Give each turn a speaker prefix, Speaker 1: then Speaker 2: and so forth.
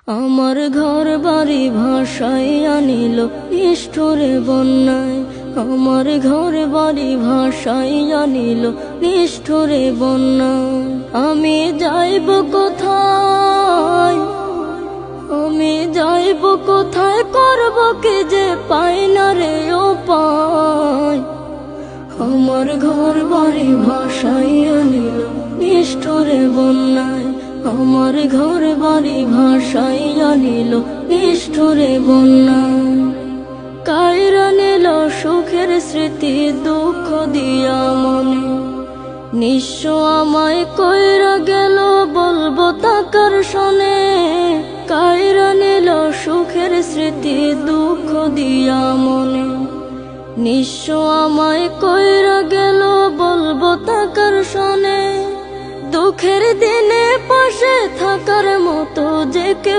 Speaker 1: আমার ঘর বাড়ি ভাসাইয়া নিল নিষ্ঠুরে বন্যায়। আমার ঘর বাড়ি ভাসাইয়া নিল নিষ্ঠুরে বন্যায়। আমি যাইব কোথায়, আমি যাইব কোথায়, করব কি যে পাই না রে উপায়। আমার ঘর বাড়ি ভাসাইয়া নিল নিষ্ঠুরে বন্যায়। আমার ঘর বাড়ি ভাসাইয়া নিল নিষ্ঠুরে বন্যায়। কাইরা নিল সুখের স্মৃতি দুঃখ দিয়া মনে, নিঃস্ব আমায় কইরা গেল বলবো তাকার শোনে। কাইরা নিল সুখের স্মৃতি দুঃখ দিয়া মনে, নিঃস্ব আমায় কইরা গেল বলবো তাকার শোনে। দুঃখের দিনে পাশে থাকার মতো যে কেউ